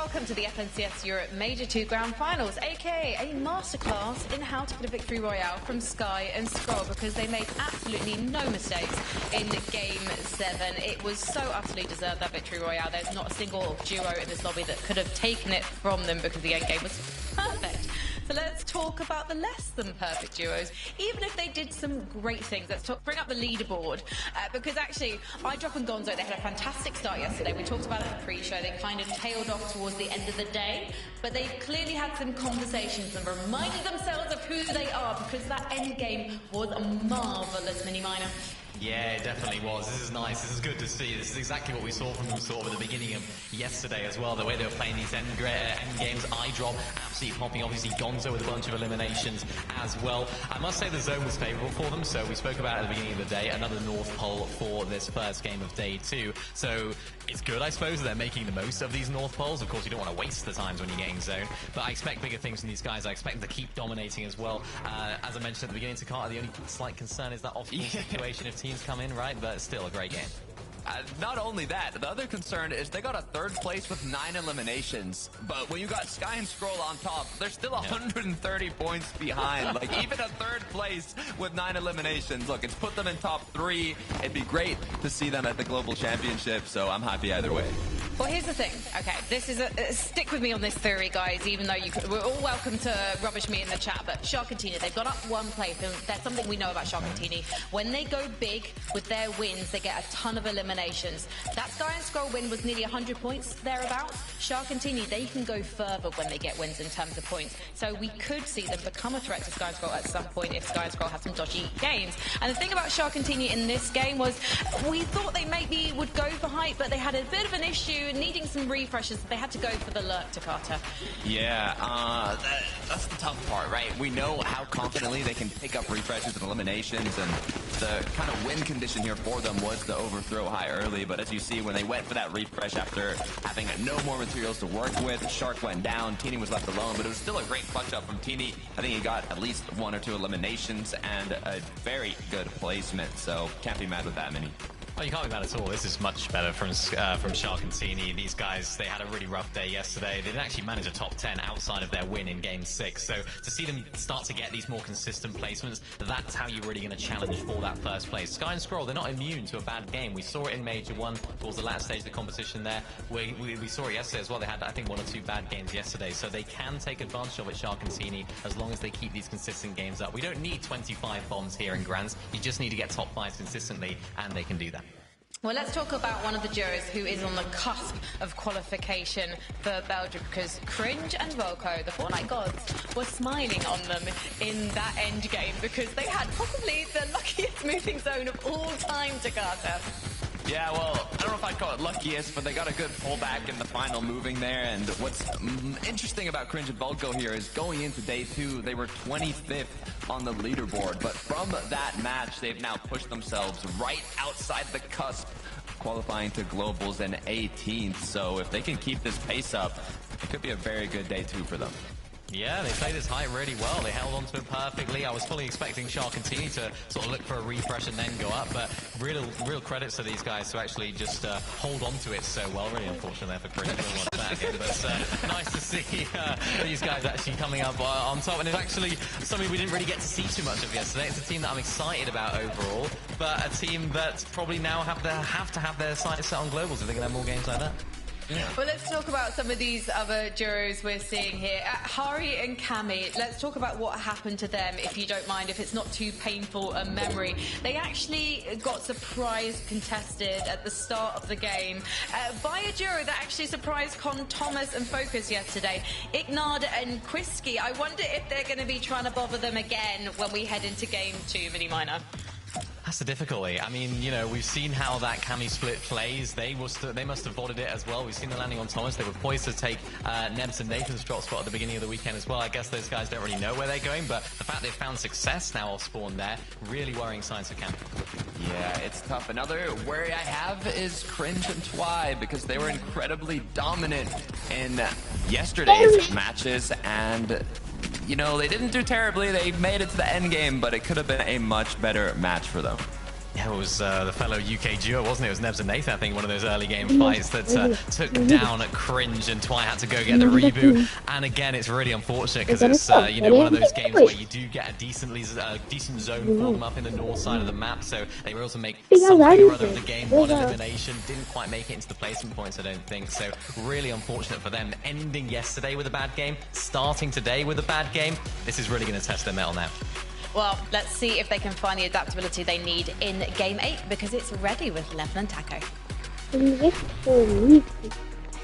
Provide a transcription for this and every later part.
welcome to the FNCS Europe Major 2 Grand Finals, aka a masterclass in how to get a victory royale from Sky and Scroll, because they made absolutely no mistakes in Game 7. It was so utterly deserved, that victory royale. There's not a single duo in this lobby that could have taken it from them because the endgame was perfect. So let's talk about the less than perfect duos, even if they did some great things. Let's bring up the leaderboard, because actually, iDrop and Gonzo, they had a fantastic start yesterday. We talked about it in the pre-show. They kind of tailed off towards the end of the day, but they clearly had some conversations and reminded themselves of who they are, because that end game was a marvelous mini-minor. Yeah, it definitely was. This is nice. This is good to see. This is exactly what we saw from them sort of at the beginning of yesterday as well. The way they were playing these end games, iDrop absolutely popping. Obviously, Gonzo with a bunch of eliminations as well. I must say the zone was favourable for them. So we spoke about it at the beginning of the day. Another North Pole for this first game of day 2. So it's good, I suppose, that they're making the most of these North Poles. Of course, you don't want to waste the times when you're getting zone. But I expect bigger things from these guys. I expect them to keep dominating as well. As I mentioned at the beginning to Carter, the only slight concern is that off-ball situation if teams come in, right? But still a great game. Not only that, the other concern is they got a 3rd place with 9 eliminations. But when you got Sky and Scroll on top, they're still 130 points behind. Like, even a 3rd place with 9 eliminations. Look, it's put them in top 3. It'd be great to see them at the Global Championship, so I'm happy either way. Well, here's the thing. Okay, this is stick with me on this theory, guys, even though we're all welcome to rubbish me in the chat, but Sharkantini, they've got up 1 place, and that's something we know about Sharkantini. When they go big with their wins, they get a ton of eliminations. That Sky and Scroll win was nearly 100 points thereabouts. Sharkantini, they can go further when they get wins in terms of points. So we could see them become a threat to Sky and Scroll at some point if Sky and Scroll have some dodgy games. And the thing about Sharkantini in this game was we thought they maybe would go for height, but they had a bit of an issue needing some refreshes. They had to go for the lurk to Carter. Yeah, that's the tough part, right? We know how confidently they can pick up refreshes and eliminations, and the kind of win condition here for them was the overthrow high early, but as you see, when they went for that refresh after having no more materials to work with, Shark went down, Teeny was left alone, but it was still a great clutch up from Teeny. I think he got at least 1 or 2 eliminations and a very good placement, so can't be mad with that many. Oh, you can't be mad at all. This is much better from Sharkantini. These guys, they had a really rough day yesterday. They didn't actually manage a top 10 outside of their win in Game 6. So to see them start to get these more consistent placements, that's how you're really going to challenge for that first place. Sky and Scroll, they're not immune to a bad game. We saw it in Major 1 towards the last stage of the competition there. We saw it yesterday as well. They had, I think, 1 or 2 bad games yesterday. So they can take advantage of it, Sharkantini, as long as they keep these consistent games up. We don't need 25 bombs here in Grands. You just need to get top 5s consistently, and they can do that. Well, let's talk about one of the duos who is on the cusp of qualification for Belgium, because Cringe and Volko, the Fortnite gods, were smiling on them in that end game because they had probably the luckiest moving zone of all time to Carter. Yeah, well, I don't know if I'd call it luckiest, but they got a good pullback in the final moving there. And what's interesting about Cringe and Volko here is going into day 2, they were 25th on the leaderboard. But from that match, they've now pushed themselves right outside the cusp, qualifying to Globals in 18th. So if they can keep this pace up, it could be a very good day 2 for them. Yeah, they played this height really well. They held on to it perfectly. I was fully expecting Sharkantini to sort of look for a refresh and then go up, but real credits to these guys to actually just hold on to it so well. Really unfortunate there for Chris. But nice to see these guys actually coming up on top. And it's actually something we didn't really get to see too much of yesterday. It's a team that I'm excited about overall, but a team that probably now have to have their sights set on globals if they're going to have more games like that. Yeah. Well, let's talk about some of these other duos we're seeing here. Hari and Cammy, let's talk about what happened to them, if you don't mind, if it's not too painful a memory. They actually got surprise contested at the start of the game by a duo that actually surprised Con Thomas and Focus yesterday. Ignard and Quisky. I wonder if they're going to be trying to bother them again when we head into Game 2 mini minor. That's the difficulty. I mean, you know, we've seen how that Cammy split plays. They must have voted it as well. We've seen the landing on Thomas. They were poised to take Nebs and Nathan's drop spot at the beginning of the weekend as well. I guess those guys don't really know where they're going, but the fact they've found success now off spawn there, really worrying signs for Cammy. Yeah, it's tough. Another worry I have is Cringe and Twy, because they were incredibly dominant in yesterday's matches, and you know, they didn't do terribly. They made it to the end game, but it could have been a much better match for them. Yeah, it was the fellow UK duo, wasn't it? It was Nebs and Nathan, I think, one of those early game fights that took down Cringe, and Twy had to go get the reboot. And again, it's really unfortunate because it's you know, one of those games where you do get a decent zone for them up in the north side of the map, so they were able to make something or other of the game. One elimination, didn't quite make it into the placement points, I don't think. So really unfortunate for them. Ending yesterday with a bad game, starting today with a bad game. This is really going to test their mettle now. Well, let's see if they can find the adaptability they need in Game 8, because it's ready with Levin and Taco.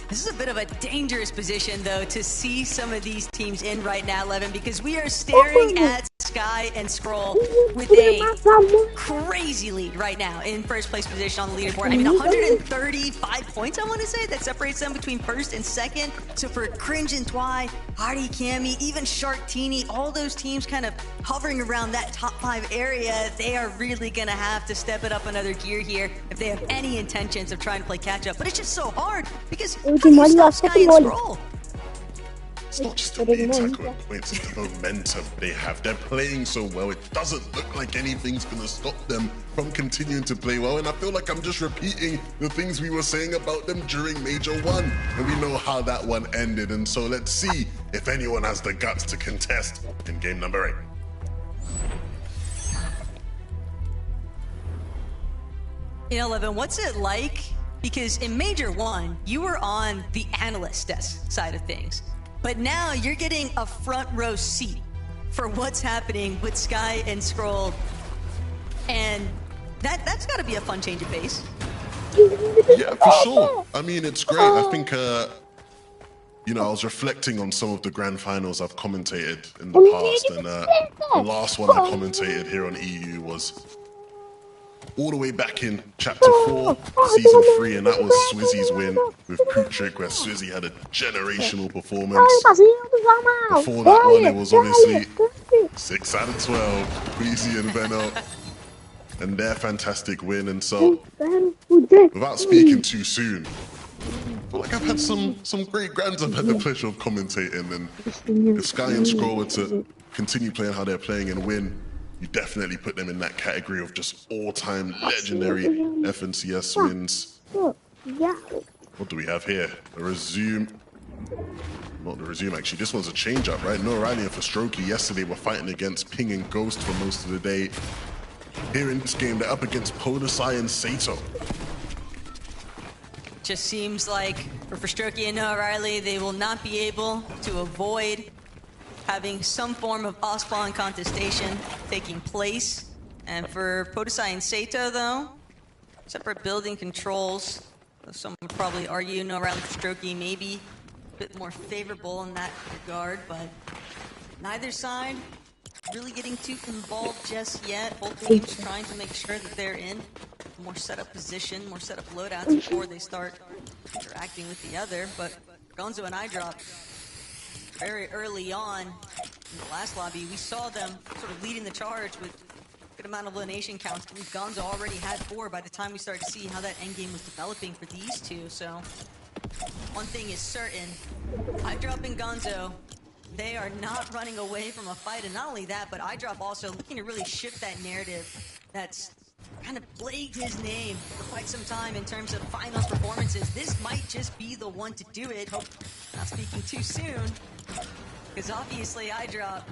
This is a bit of a dangerous position, though, to see some of these teams in right now, Levin, because we are staring at Sky and Scroll with a crazy lead right now in first place position on the leaderboard. I mean, 135 points, I want to say, that separates them between first and second. So for Cringe and Twy, Hardy, Cammy, even Sharktini, all those teams kind of hovering around that top 5 area, they are really going to have to step it up another gear here if they have any intentions of trying to play catch up. But it's just so hard because how do you stop Sky and Scroll? It's not just the lead tackle points, it's the momentum they have. They're playing so well, it doesn't look like anything's going to stop them from continuing to play well. And I feel like I'm just repeating the things we were saying about them during Major 1. And we know how that one ended. And so let's see if anyone has the guts to contest in game number 8. You know, Levin, what's it like? Because in Major 1, you were on the analyst desk side of things. But now you're getting a front row seat for what's happening with Sky and Scroll. And that's got to be a fun change of pace. Yeah, for sure. I mean, it's great. I think, you know, I was reflecting on some of the grand finals I've commentated in the past. And the last one I commentated here on EU was all the way back in Chapter 4, Season 3, and that was Swizzy's win with Putrick, where Swizzy had a generational performance. Before that one, it was obviously 6 out of 12, Queasy and Venno, and their fantastic win. And so, without speaking too soon, I feel like I've had some great grands I've had the pleasure of commentating, and if Sky and Scroll were to continue playing how they're playing and win, you definitely put them in that category of just all-time legendary FNCS wins. What do we have here? A resume. Not the resume, actually. This one's a change-up, right? No Riley and Strokey yesterday were fighting against Ping and Ghost for most of the day. Here in this game, they're up against Podosai and Sato. Just seems like for Strokey and Noah Riley, they will not be able to avoid having some form of Ospawn contestation taking place. And for Podosai and Sato, though, separate building controls. Some would probably argue no around Strokey maybe a bit more favorable in that regard, but neither side really getting too involved just yet. Both teams trying to make sure that they're in a more set-up position, more set-up loadouts before they start interacting with the other. But Gonzo and iDrop, very early on in the last lobby, we saw them sort of leading the charge with a good amount of elimination counts. I believe Gonzo already had 4 by the time we started to see how that endgame was developing for these two. So one thing is certain, iDrop and Gonzo, they are not running away from a fight. And not only that, but iDrop also looking to really shift that narrative that's kind of plagued his name for quite some time in terms of finals performances. This might just be the one to do it. Hope not speaking too soon, because obviously iDrop,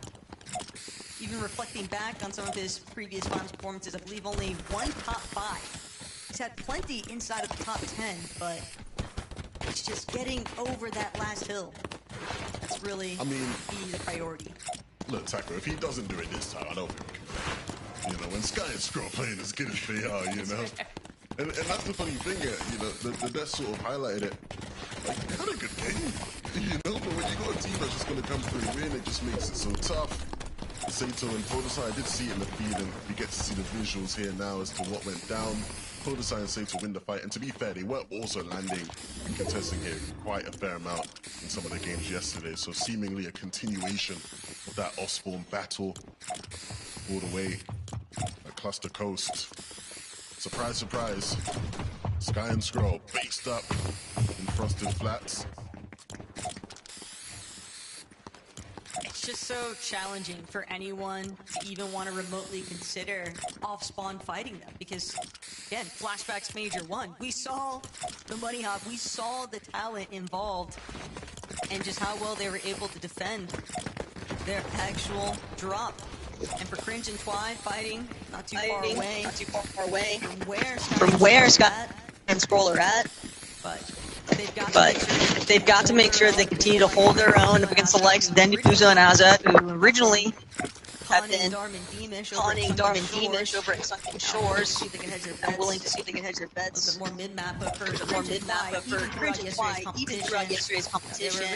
even reflecting back on some of his previous finals performances, I believe only 1 top 5. He's had plenty inside of the top 10, but it's just getting over that last hill that's really the priority. Look, Taco, if he doesn't do it this time, I don't think we can. You know, when Sky and Scroll playing as good as they are, you know. And that's the funny thing, you know, the best sort of highlighted it. Like, they had a good game, you know, but when you got a team that's just going to come through and win, it just makes it so tough. Sato and Podosai, I did see it in the feed, and you get to see the visuals here now as to what went down. Podosai and Sato win the fight, and to be fair, they were also landing and contesting here quite a fair amount in some of the games yesterday, so seemingly a continuation of that Osborne battle all the way at Cluster Coast. Surprise, surprise. Sky and Scroll based up in Frosted Flats. It's just so challenging for anyone to even want to remotely consider off-spawn fighting them because, again, Flashbacks Major 1, we saw the money hop, we saw the talent involved, and just how well they were able to defend their actual drop. And for Cringe and Twy fighting not too far away from where Scott and Scroll are at, but they've got to make sure they continue to hold their own up against the likes of Denyafuzo and Azat, who originally have been pawning Darmin Demish over at Sunken Shores. I'm willing to see if they can hedge their bets. A little bit more mid-map, but for Cringe and Twy, even throughout yesterday's competition, they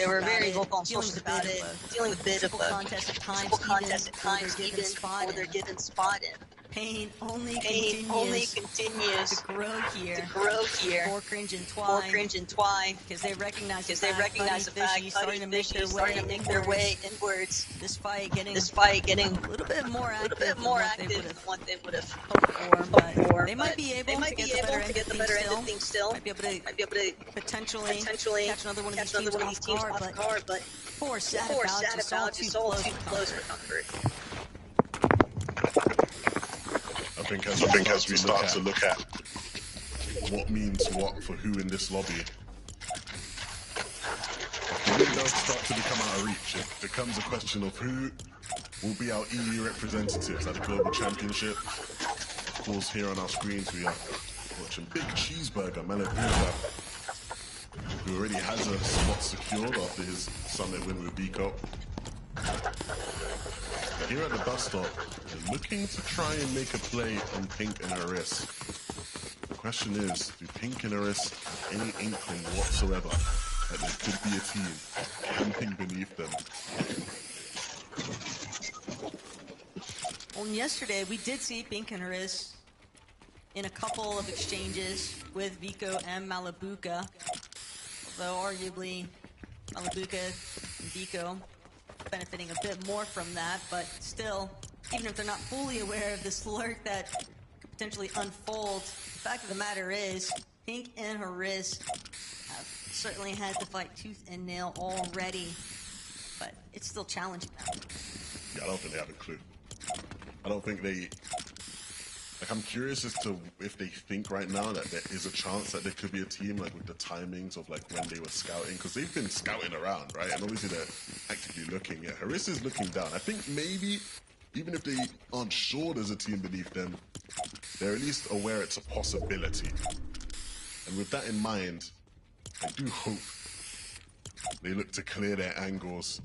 were very vocal on socials about it, dealing with a bit of a contest at times, even before they're given spot in. Pain only continues to grow here for Cringe and Twy because they recognize the fact starting to make their way inwards. This fight getting a little bit more active than what they would have hoped for. They might be able to get the better end of things still. Might be able to potentially catch another one of these teams off guard, but poor sad about just all too close for comfort. I think as we start to look at what means what for who in this lobby, the win does start to become out of reach. It becomes a question of who will be our EU representatives at the Global Championship. Of course, here on our screens we are watching Big Cheeseburger Malabuga, who already has a spot secured after his summit win with Vico. Here at the bus stop, they're looking to try and make a play on Pink and Haris. The question is, do Pink and Haris have any inkling whatsoever that there could be a team camping beneath them? Well, yesterday we did see Pink and Haris in a couple of exchanges with Vico and Malabuka, although arguably Malabuka and Vico benefiting a bit more from that, but still, even if they're not fully aware of this lurk that could potentially unfold, the fact of the matter is, Pink and Haris have certainly had to fight tooth and nail already, but it's still challenging them. Yeah, I don't think they have a clue. I don't think they... Like, I'm curious as to if they think right now that there is a chance that there could be a team, like, with the timings of, like, when they were scouting. Because they've been scouting around, right? And obviously they're actively looking. Yeah, Haris is looking down. I think maybe, even if they aren't sure there's a team beneath them, they're at least aware it's a possibility. And with that in mind, I do hope they look to clear their angles.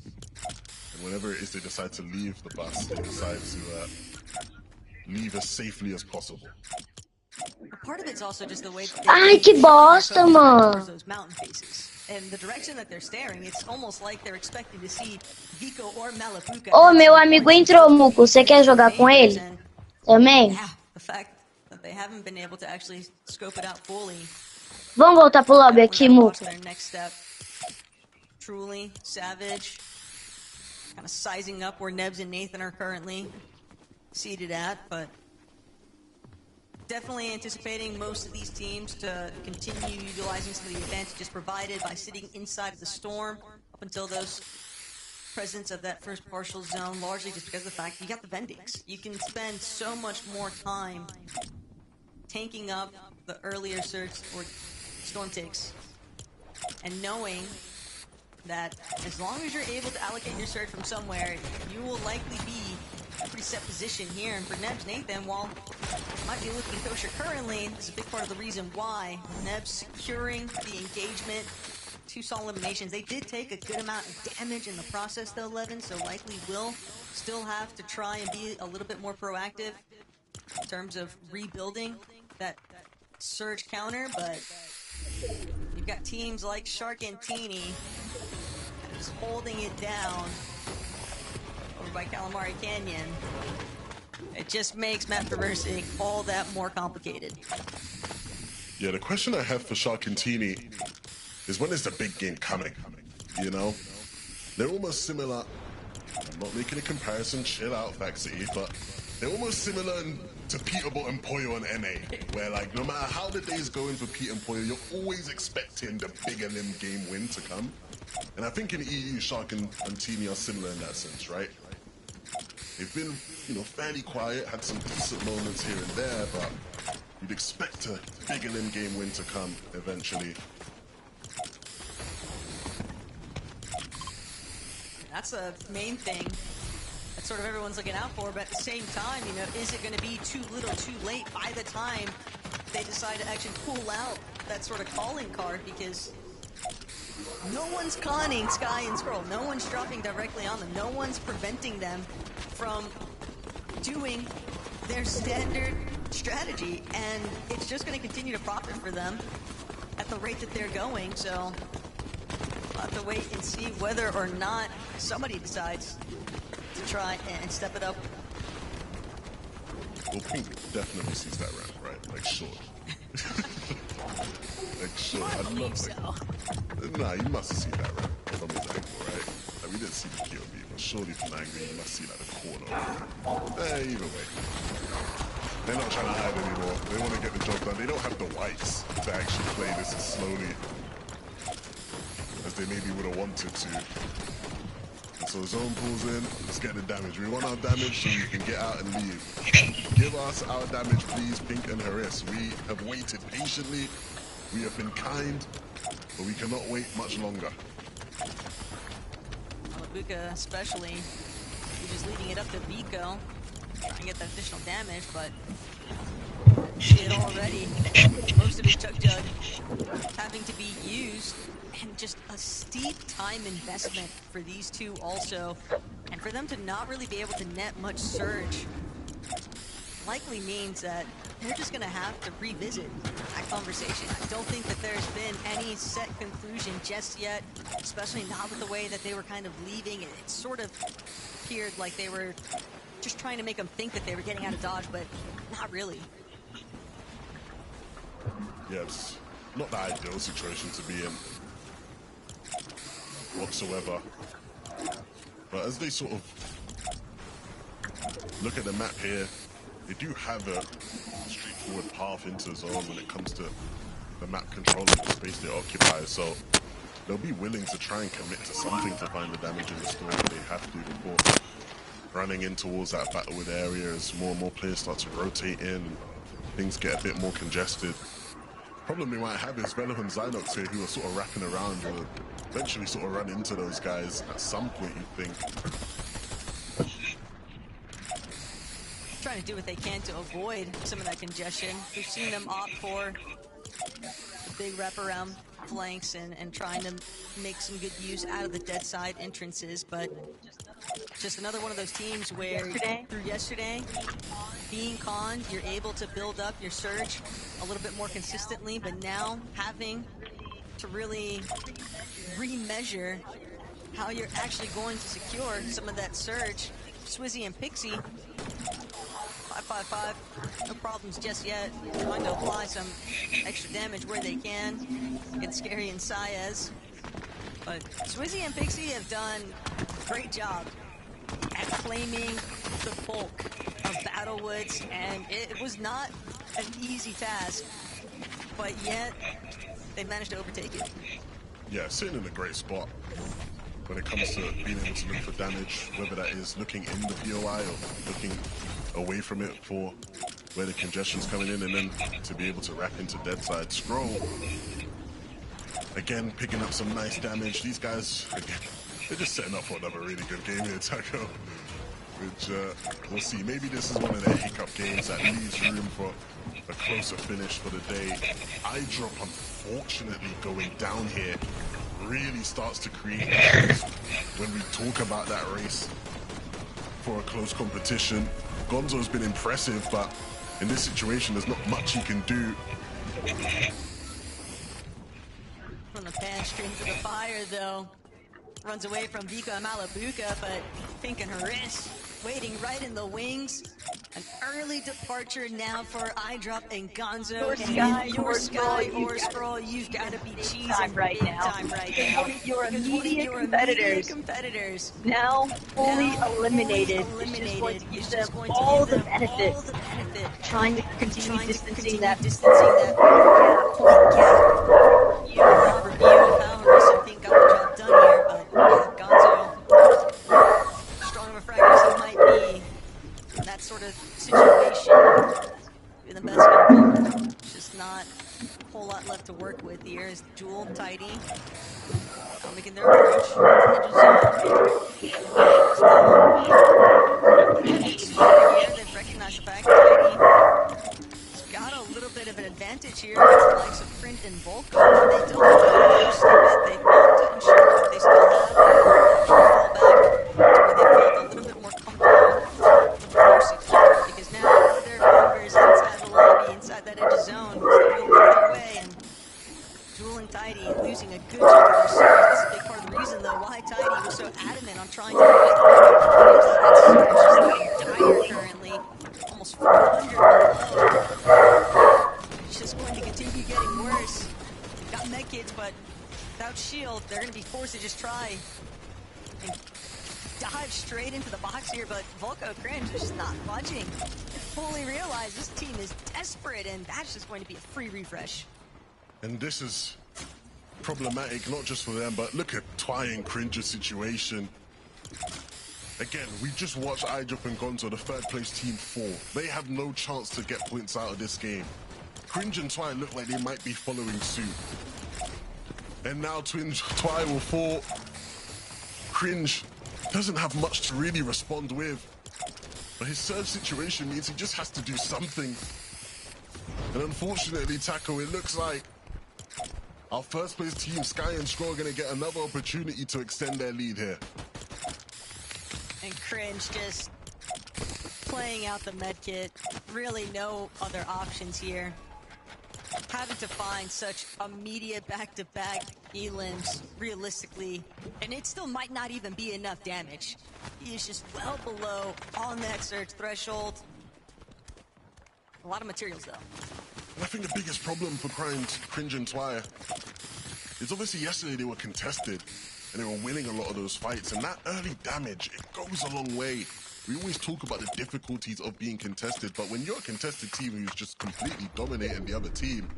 And whenever it is they decide to leave the bus, they decide to... leave as safely as possible. Part of it's also just the way Ai, que bosta, mano. Those mountain faces. And the direction that they're staring, it's almost like they're expecting to see Vico or Malabuka. Ô, meu amigo entrou, Muco. Você quer jogar com ele? Também? Yeah, the fact that they haven't been able to actually scope it out fully. Vamos voltar pro lobby aqui, Muco. Their next step. Truly savage. Kind of sizing up where Nebs and Nathan are currently seated at, but definitely anticipating most of these teams to continue utilizing some of the advantages provided by sitting inside of the storm up until those presence of that first partial zone, largely just because of the fact you got the vendings. You can spend so much more time tanking up the earlier surge or storm takes and knowing that as long as you're able to allocate your surge from somewhere, you will likely be a pretty set position here. And for Nebs Nathan, while it might be looking kosher currently, this is a big part of the reason why Nebs securing the engagement, 2 solid eliminations. They did take a good amount of damage in the process though, Levin, so likely will still have to try and be a little bit more proactive in terms of rebuilding that surge counter, but you've got teams like Sharkantini just holding it down over by Calamari Canyon. It just makes map traversing all that more complicated. Yeah, the question I have for Sharkantini is, when is the big game coming? You know? They're almost similar. I'm not making a comparison, chill out, Vaxity, but they're almost similar to Peterbot and Poyo and NA, where, like, no matter how the day's going for Pete and Poyo, you're always expecting the bigger limb game win to come. And I think in EU, Shark and Teamy are similar in that sense, right? They've been, you know, fairly quiet, had some decent moments here and there, but you'd expect a big and in-game win to come eventually. That's the main thing that sort of everyone's looking out for, but at the same time, you know, is it going to be too little too late by the time they decide to actually pull out that sort of calling card? Because no one's conning Sky and Scroll. No one's dropping directly on them. No one's preventing them from doing their standard strategy, and it's just going to continue to profit for them at the rate that they're going. So we'll have to wait and see whether or not somebody decides to try and step it up. Well, Pink definitely sees that round, right? Like, sure. Like, sure. I believe so. Nah, you must have seen that round from his angle, right? Like, we didn't see the POV, but surely from angle, you must see like the corner. Either way. They're not trying to hide anymore. They want to get the job done. They don't have the whites to actually play this as slowly as they maybe would have wanted to. And so Zone pulls in, let's get the damage. We want our damage so we can get out and leave. Give us our damage, please, Pink and Haris. We have waited patiently. We have been kind, but we cannot wait much longer. Alabuka especially, he's just leading it up to Vico, trying to get that additional damage, but see it already. Most of his Jug having to be used, and just a steep time investment for these two also, and for them to not really be able to net much surge likely means that they're just going to have to revisit that conversation. I don't think that there's been any set conclusion just yet, especially not with the way that they were kind of leaving. It sort of appeared like they were just trying to make them think that they were getting out of dodge, but not really. Yeah, it's not the ideal situation to be in whatsoever. But as they sort of look at the map here, they do have a straightforward path into zone when it comes to the map controlling the space they occupy, so they'll be willing to try and commit to something to find the damage in the store if they have to before running in towards that battlewood area as more and more players start to rotate in and things get a bit more congested. Problem they might have is Venom and Zynox here, who are sort of wrapping around, will eventually sort of run into those guys at some point, you'd think. Trying to do what they can to avoid some of that congestion. We've seen them opt for the big wraparound flanks and trying to make some good use out of the dead side entrances, but just another one of those teams where through yesterday, being conned, you're able to build up your surge a little bit more consistently, but now having to really remeasure how you're actually going to secure some of that surge. Swizzy and Pixie, 555, no problems just yet. Trying to apply some extra damage where they can. Get Scary and Saez. But Swizzy and Pixie have done a great job at claiming the bulk of Battlewoods, and it was not an easy task, but yet they managed to overtake it. Yeah, sitting in a great spot when it comes to being able to look for damage, whether that is looking in the POI or looking away from it for where the congestion's coming in, and then to be able to wrap into dead side. Scroll, again, picking up some nice damage. These guys, again, they're just setting up for another really good game here, Taco, which we'll see. Maybe this is one of their hiccup games that leaves room for a closer finish for the day. iDrop, unfortunately, going down here really starts to create issues when we talk about that race for a close competition. Gonzo's been impressive, but in this situation, there's not much he can do. From the pan straight to the fire, though. Runs away from Vico and Malabuka, but Pink and Haris waiting right in the wings. An early departure now for iDrop and Gonzo. Your Sky or Scroll, you've got to be cheesing right big now. time right now. Your Because one of immediate your competitors competitors now fully eliminated. It's just going to give them all the benefit. Trying to continue distancing that point gap. Review of how Haris and Pink got the job done here. situation. Be the best couple. Just not a whole lot left to work with here. Is Jewel, Tidy, making their approach. They've recognized the fact that Tidy's got a little bit of an advantage here against the likes of Print and Volko. And they don't push the bit. They want to ensure that they still have a fallback to where they feel a little bit more comfortable with the more secure. Because now their fingers inside the lobby, inside that edge zone, they'll look their way. And Jewel and Tidy losing a good chunk of their series. This is a big part of the reason, though, why Tidy was so adamant on trying to get that surge. Just looking dire currently. Almost 400 below. It's just going to continue getting worse. They've got med kits, but without shield, they're going to be forced to just try and dive straight into the box here, but Volko Cringe is just not budging. They fully realize this team is desperate, and that's just going to be a free refresh. And this is problematic, not just for them, but look at Twy and Cringe's situation. Again, we just watched iDrop and Gonzo, the third place team, fall. They have no chance to get points out of this game. Cringe and Twy look like they might be following suit. And now Twy will fall. Cringe doesn't have much to really respond with. But his surge situation means he just has to do something. And unfortunately, Taco, it looks like our first place team, Sky and Scroll, are going to get another opportunity to extend their lead here. And Cringe just playing out the medkit. Really no other options here. Having to find such immediate back-to-back elims, realistically, and it still might not even be enough damage. He is just well below on that surge threshold. A lot of materials, though. And I think the biggest problem for Cringe and Twy is obviously yesterday they were contested and they were winning a lot of those fights, and that early damage, it goes a long way. We always talk about the difficulties of being contested, but when you're a contested team who's just completely dominating the other team,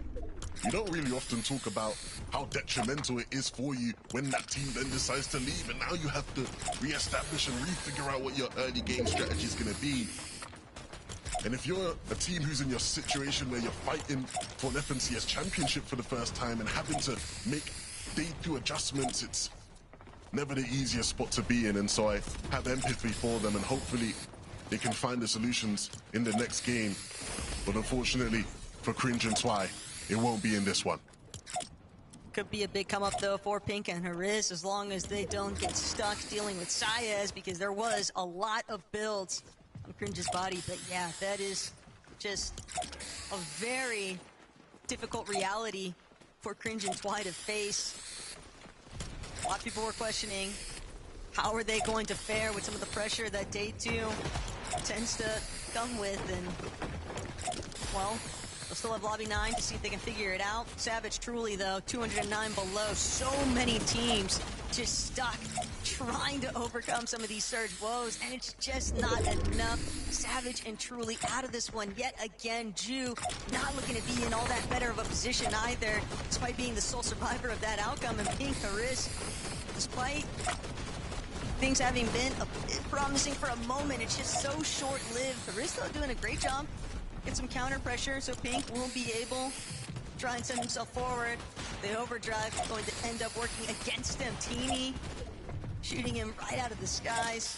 you don't really often talk about how detrimental it is for you when that team then decides to leave, and now you have to re-establish and re-figure out what your early game strategy is going to be. And if you're a team who's in your situation where you're fighting for an FNCS championship for the first time and having to make day 2 adjustments, it's never the easiest spot to be in. And so I have empathy for them, and hopefully they can find the solutions in the next game. But unfortunately for Cringe and Twy, it won't be in this one. Could be a big come up though for Pink and Haris, as long as they don't get stuck dealing with Saez, because there was a lot of builds on Cringe's body. But yeah, that is just a very difficult reality for Cringe and Twy to face. A lot of people were questioning how are they going to fare with some of the pressure that day 2 tends to come with, and well, they'll still have lobby 9 to see if they can figure it out. Savage truly though, 209 below, so many teams just stuck trying to overcome some of these surge woes, and it's just not enough. Savage and Truly out of this one yet again. Ju not looking to be in all that better of a position either, despite being the sole survivor of that outcome. And Pink, Haris, despite things having been a bit promising for a moment, it's just so short-lived. Haris though doing a great job. Get some counter pressure, so Pink will be able to try and send himself forward. The overdrive is going to end up working against him. Teeny shooting him right out of the skies.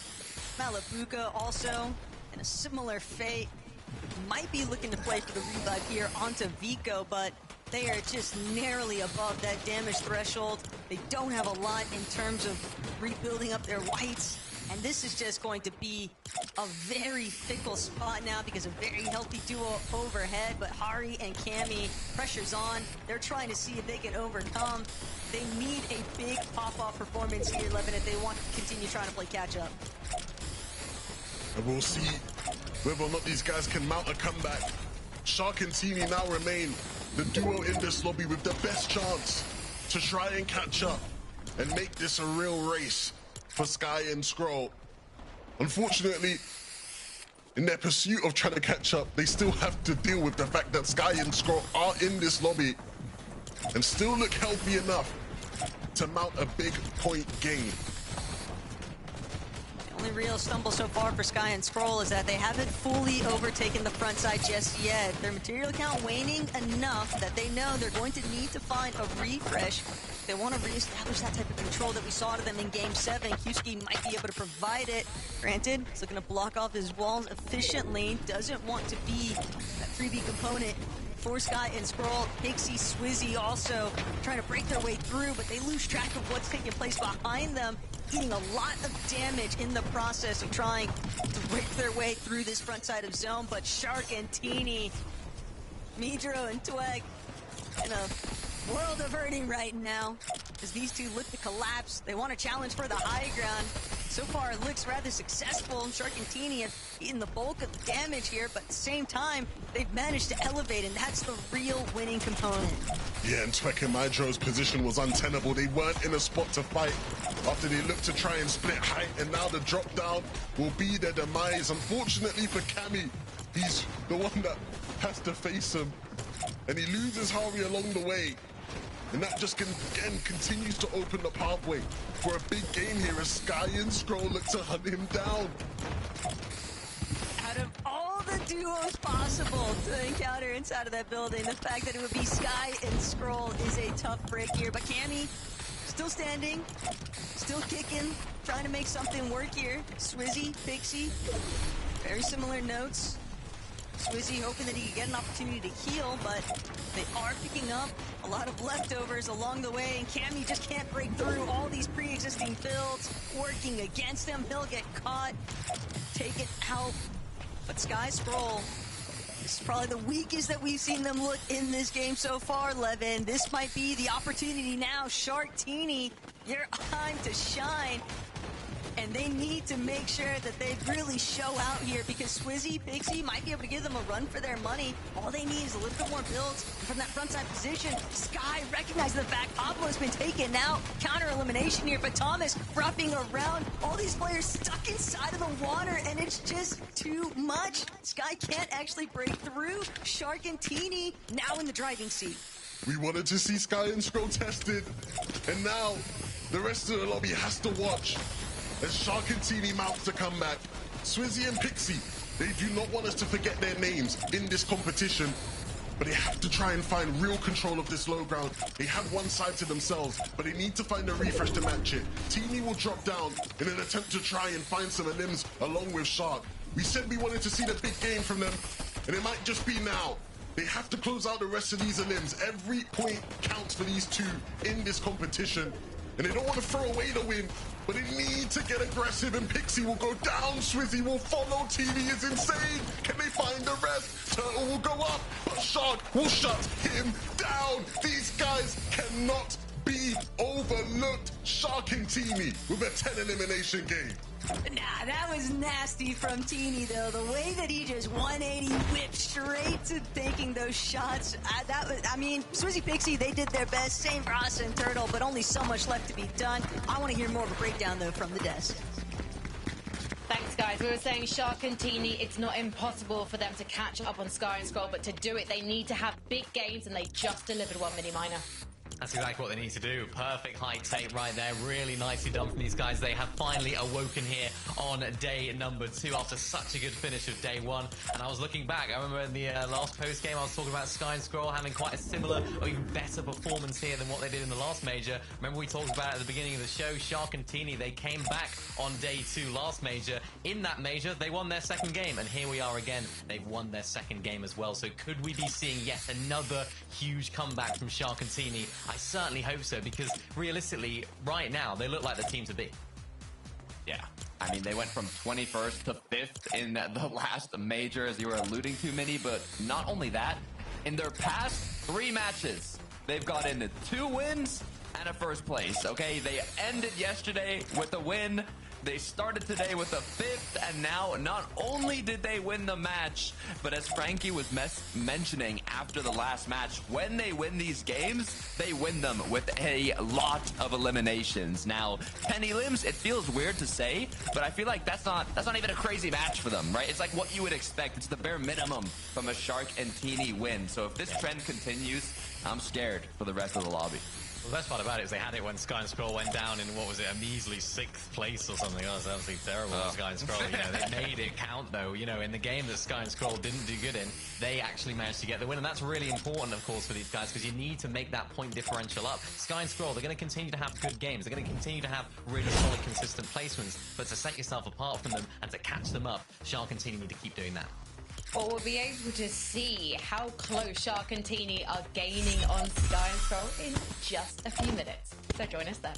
Malabuka also in a similar fate. Might be looking to play for the revive here onto Vico, but they are just narrowly above that damage threshold. They don't have a lot in terms of rebuilding up their whites. And this is just going to be a very fickle spot now because a very healthy duo overhead. But Hari and Cammy, pressure's on. They're trying to see if they can overcome. They need a big pop-off performance here, Levin, if they want to continue trying to play catch-up. And we'll see whether or not these guys can mount a comeback. Shark and Teeny now remain the duo in this lobby with the best chance to try and catch up and make this a real race for Sky and Scroll. Unfortunately, in their pursuit of trying to catch up, they still have to deal with the fact that Sky and Scroll are in this lobby and still look healthy enough to mount a big point gain. Only real stumble so far for Sky and Scroll is that they haven't fully overtaken the front side just yet. Their material count waning enough that they know they're going to need to find a refresh. They want to reestablish that type of control that we saw to them in Game 7. Husky might be able to provide it. Granted, he's looking to block off his walls efficiently. Doesn't want to be that 3v component for Sky and Scroll. Pixie, Swizzy also trying to break their way through, but they lose track of what's taking place behind them, eating a lot of damage in the process of trying to break their way through this front side of zone. But Shark and Teeny, Midro and Tweg in a world of hurting right now as these two look to collapse. They want to challenge for the high ground. So far, it looks rather successful. Shark and Teeny have eaten the bulk of the damage here, but at the same time, they've managed to elevate, and that's the real winning component. Yeah, and Twek and Midro's position was untenable. They weren't in a spot to fight after they looked to try and split height, and now the drop down will be their demise. Unfortunately for Cammy, he's the one that has to face him, and he loses Hari along the way. And that just again continues to open the pathway for a big game here as Sky and Scroll look to hunt him down. Out of all the duos possible to encounter inside of that building, the fact that it would be Sky and Scroll is a tough break here. But Cammy, still standing, still kicking, trying to make something work here. Swizzy, Pixie, very similar notes. Swizzy hoping that he can get an opportunity to heal, but they are picking up a lot of leftovers along the way, and Cammy just can't break through all these pre-existing builds working against him. He'll get caught, take it out. But Sky Scroll, this is probably the weakest that we've seen them look in this game so far, Levin. This might be the opportunity now. Shark, Teeny, your time to shine. And they need to make sure that they really show out here, because Swizzy, Pixie might be able to give them a run for their money. All they need is a little bit more builds from that frontside position. Sky recognizes the fact Pablo's been taken out. Counter elimination here, but Thomas roughing around. All these players stuck inside of the water, and it's just too much. Sky can't actually break through. Shark and Teeny now in the driving seat. We wanted to see Sky and Scroll tested, and now the rest of the lobby has to watch as Shark and Teeny mount to come back. Swizzy and Pixie, they do not want us to forget their names in this competition, but they have to try and find real control of this low ground. They have one side to themselves, but they need to find a refresh to match it. Teeny will drop down in an attempt to try and find some limbs along with Shark. We said we wanted to see the big game from them, and it might just be now. They have to close out the rest of these limbs. Every point counts for these two in this competition, and they don't want to throw away the win, but they need to get aggressive, and Pixie will go down. Swizzy will follow. TV is insane. Can they find the rest? Turtle will go up, but Shark will shut him down. These guys cannot be overlooked. Shark and Teeny with a 10 elimination game. Nah, that was nasty from Teeny, though. The way that he just 180 whipped straight to taking those shots. I mean, Swizzy Pixie, they did their best. Same for us and Turtle, but only so much left to be done. I want to hear more of a breakdown, though, from the desk. Thanks, guys. We were saying Shark and Teeny, it's not impossible for them to catch up on Sky and Scroll, but to do it, they need to have big games, and they just delivered one mini minor. That's exactly what they need to do. Perfect high take right there. Really nicely done from these guys. They have finally awoken here on day number 2 after such a good finish of day 1. And I was looking back. I remember in the last post game, I was talking about Sky and Scroll having quite a similar or even better performance here than what they did in the last major. Remember we talked about at the beginning of the show, Shark and Teeny, they came back on day 2 last major. In that major, they won their second game. And here we are again. They've won their second game as well. So could we be seeing yet another huge comeback from Shark and Teeny? I certainly hope so, because realistically, right now, they look like the team to beat. Yeah. I mean, they went from 21st to 5th in the last major, as you were alluding to, Minnie, but not only that, in their past 3 matches, they've gotten 2 wins and a first place, okay? They ended yesterday with a win. They started today with a 5th, and now not only did they win the match, but as Frankie was mentioning after the last match, when they win these games, they win them with a lot of eliminations. Now, 10 elims, it feels weird to say, but I feel like that's not even a crazy match for them, right? It's like what you would expect. It's the bare minimum from a Shark and Teeny win. So if this trend continues, I'm scared for the rest of the lobby. The best part about it is they had it when Sky and Scroll went down in, what was it, a measly 6th place or something. Oh, that's absolutely terrible for Sky and Scroll. You know, they made it count, though. You know, in the game that Sky and Scroll didn't do good in, they actually managed to get the win. And that's really important, of course, for these guys, because you need to make that point differential up. Sky and Scroll, they're going to continue to have good games. They're going to continue to have really solid, consistent placements. But to set yourself apart from them and to catch them up, Shark and Teeny need to keep doing that. Well, we'll be able to see how close Shark and Teeny are gaining on Sky and Scroll in just a few minutes. So join us then.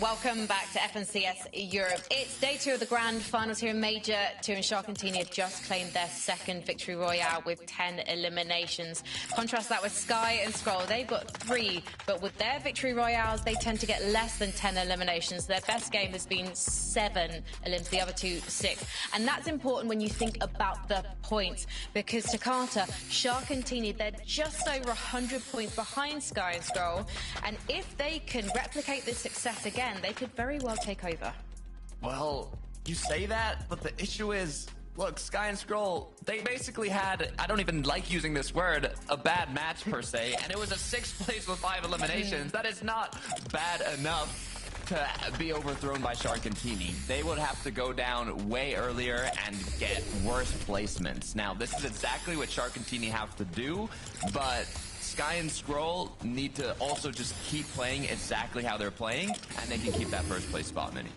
Welcome back to FNCS Europe. It's day 2 of the grand finals here in Major 2, and Shark and Teeny have just claimed their second victory royale with 10 eliminations. Contrast that with Sky and Scroll. They've got 3, but with their victory royales, they tend to get less than 10 eliminations. Their best game has been 7 elims, the other 2, 6. And that's important when you think about the points, because Takata, Shark and Teeny, they're just over 100 points behind Sky and Scroll. And if they can replicate this success again, they could very well take over. Well, you say that, but the issue is, look, Sky and Scroll, they basically had, I don't even like using this word, a bad match per se, and it was a 6th place with 5 eliminations. That is not bad enough to be overthrown by Shark and Teeny. They would have to go down way earlier and get worse placements. Now, this is exactly what Shark and Teeny have to do, but Sky and Scroll need to also just keep playing exactly how they're playing, and they can keep that first place spot, Mini.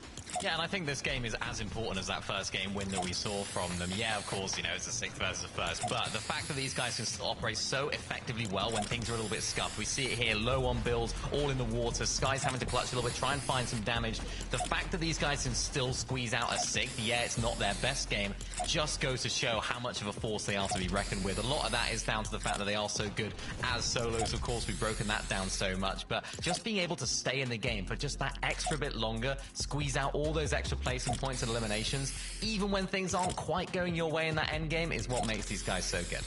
Yeah, and I think this game is as important as that first game win that we saw from them. Yeah, of course, you know, it's a 6th versus a 1st, but the fact that these guys can still operate so effectively well when things are a little bit scuffed. We see it here, low on builds, all in the water. Sky's having to clutch a little bit, try and find some damage. The fact that these guys can still squeeze out a 6th, yeah, it's not their best game, just goes to show how much of a force they are to be reckoned with. A lot of that is down to the fact that they are so good as solos. Of course, we've broken that down so much, but just being able to stay in the game for just that extra bit longer, squeeze out all those extra placing points and eliminations, even when things aren't quite going your way in that end game, is what makes these guys so good.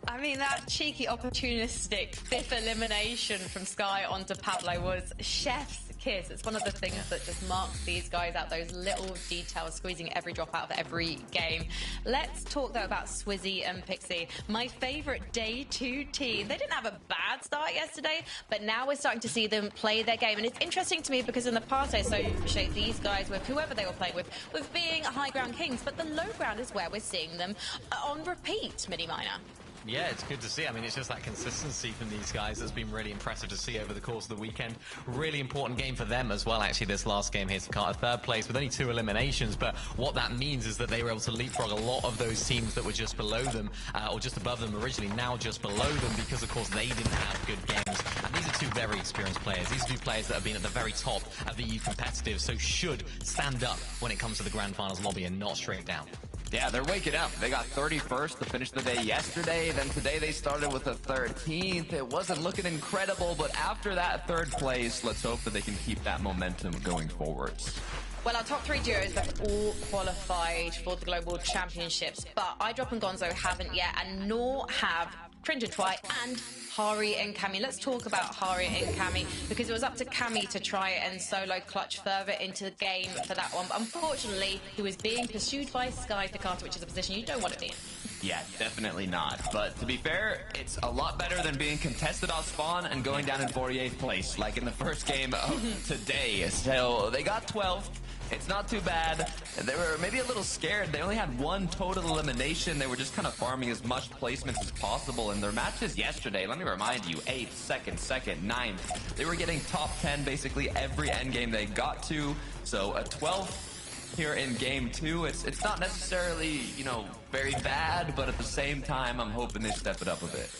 I mean, that cheeky, opportunistic 5th elimination from Sky onto Pablo was chef's kiss. It's one of the things that just marks these guys out, those little details, squeezing every drop out of every game. Let's talk, though, about Swizzy and Pixie, my favorite day 2 team. They didn't have a bad start yesterday, but now we're starting to see them play their game. And it's interesting to me because in the past I associate these guys with whoever they were playing with being high ground kings, but the low ground is where we're seeing them on repeat, Mini-Miner. Yeah, it's good to see. I mean, it's just that consistency from these guys that's been really impressive to see over the course of the weekend. Really important game for them as well, actually, this last game here to Carter. 3rd place with only 2 eliminations, but what that means is that they were able to leapfrog a lot of those teams that were just below them, or just above them originally, now just below them, because, of course, they didn't have good games. And these are 2 very experienced players. These are 2 players that have been at the very top of the EU competitive, so should stand up when it comes to the Grand Finals lobby and not straight down. Yeah, they're waking up. They got 31st to finish the day yesterday. Then today they started with a 13th. It wasn't looking incredible, but after that 3rd place, let's hope that they can keep that momentum going forwards. Well, our top 3 duos have all qualified for the Global Championships, but iDrop and Gonzo haven't yet, and nor have Cringe and Twy and Hari and Cammy. Let's talk about Hari and Cammy, because it was up to Cammy to try and solo clutch further into the game for that one. But unfortunately, he was being pursued by Sky for Carter, which is a position you don't want to be in. Yeah, definitely not. But to be fair, it's a lot better than being contested off spawn and going down in 48th place, like in the first game of today. So they got 12th. It's not too bad. They were maybe a little scared. They only had 1 total elimination. They were just kind of farming as much placements as possible. In their matches yesterday, let me remind you, 8th, 2nd, 9th. They were getting top 10 basically every endgame they got to. So a 12th here in game 2. It's not necessarily, you know, very bad, but at the same time, I'm hoping they step it up a bit.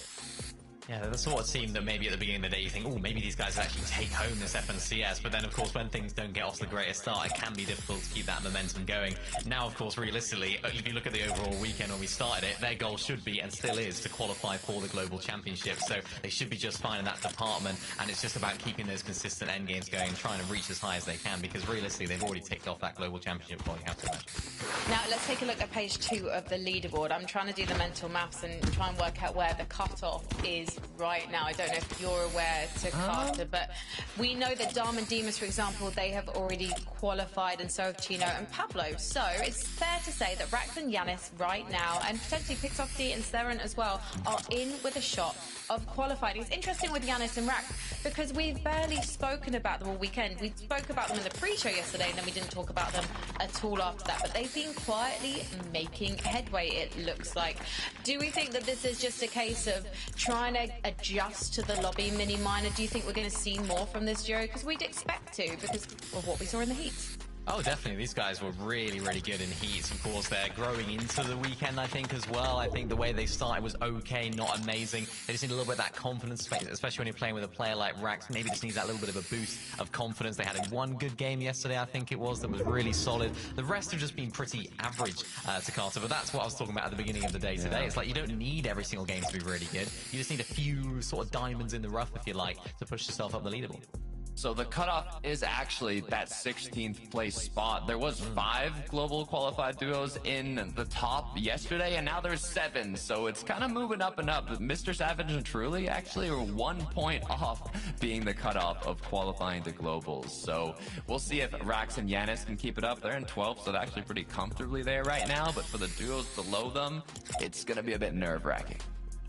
Yeah, the sort of team that maybe at the beginning of the day you think, oh, maybe these guys will actually take home this FNCS, but then of course when things don't get off to the greatest start, it can be difficult to keep that momentum going. Now, of course, realistically, if you look at the overall weekend when we started it, their goal should be, and still is, to qualify for the Global Championship, so they should be just fine in that department, and it's just about keeping those consistent end games going and trying to reach as high as they can, because realistically, they've already ticked off that Global Championship before, you have to imagine. Now, let's take a look at page 2 of the leaderboard. I'm trying to do the mental maths and try and work out where the cutoff is right now. I don't know if you're aware to Carter, but we know that Dom and Demas, for example, they have already qualified, and so have Chino and Pablo. So it's fair to say that Rax and Yanis right now, and potentially Pixofty and Seren as well, are in with a shot of qualifying. It's interesting with Yanis and Rax because we've barely spoken about them all weekend. We spoke about them in the pre-show yesterday, and then we didn't talk about them at all after that. But they've been quietly making headway, it looks like. Do we think that this is just a case of trying to adjust to the lobby, Mini-Miner? Do you think we're going to see more from this duo? Because we'd expect to, because of what we saw in the heat. Oh, definitely. These guys were really, really good in heats. Of course, they're growing into the weekend, I think, as well. I think the way they started was okay, not amazing. They just need a little bit of that confidence, especially when you're playing with a player like Rax. Maybe just needs that little bit of a boost of confidence. They had one good game yesterday, I think it was, that was really solid. The rest have just been pretty average to Carter, but that's what I was talking about at the beginning of the day today. It's like you don't need every single game to be really good. You just need a few sort of diamonds in the rough, if you like, to push yourself up the leaderboard. So the cutoff is actually that 16th place spot. There was 5 global qualified duos in the top yesterday, and now there's 7. So it's kind of moving up and up. Mr. Savage and Truly actually are 1 point off being the cutoff of qualifying to globals. So we'll see if Rax and Yanis can keep it up. They're in 12th, so they're actually pretty comfortably there right now. But for the duos below them, it's going to be a bit nerve-wracking.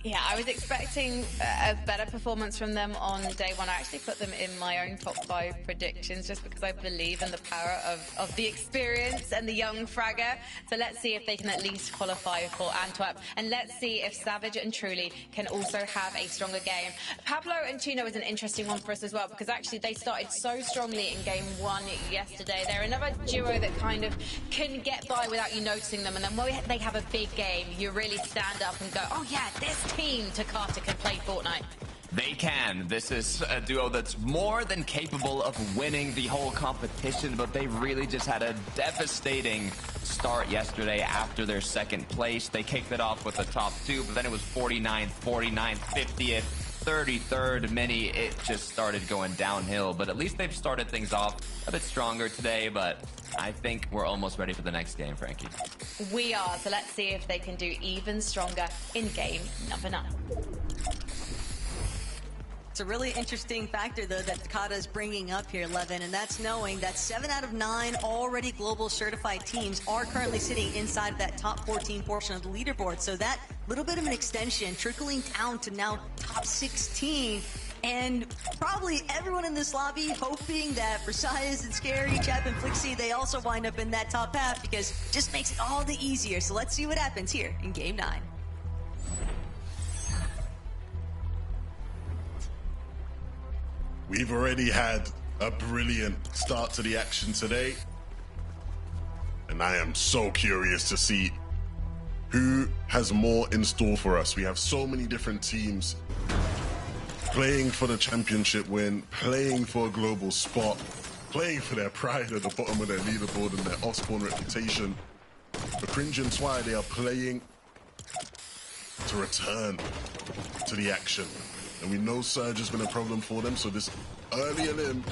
Yeah, I was expecting a better performance from them on day one. I actually put them in my own top 5 predictions just because I believe in the power of the experience and the young fragger. So let's see if they can at least qualify for Antwerp. And let's see if Savage and Truly can also have a stronger game. Pablo and Tuno is an interesting one for us as well because actually they started so strongly in game 1 yesterday. They're another duo that kind of can get by without you noticing them. And then when they have a big game, you really stand up and go, oh yeah, this team Takata can play Fortnite. They can. This is a duo that's more than capable of winning the whole competition, but they really just had a devastating start yesterday after their second place. They kicked it off with the top 2, but then it was 49th, 49th, 50th, 33rd. Many, it just started going downhill, but at least they've started things off a bit stronger today, but I think we're almost ready for the next game, Frankie. We are, so let's see if they can do even stronger in game number 9. It's a really interesting factor, though, that Takata is bringing up here, Levin, and that's knowing that 7 out of 9 already global certified teams are currently sitting inside that top 14 portion of the leaderboard. So that little bit of an extension trickling down to now top 16. And probably everyone in this lobby hoping that Versailles and Scary, Chap and Flixie, they also wind up in that top half because it just makes it all the easier. So let's see what happens here in game 9. We've already had a brilliant start to the action today. And I am so curious to see who has more in store for us. We have so many different teams playing for the championship win, playing for a global spot, playing for their pride at the bottom of their leaderboard and their off-spawn reputation. For Cringe and Twy, they are playing to return to the action. And we know Surge has been a problem for them, so this early elim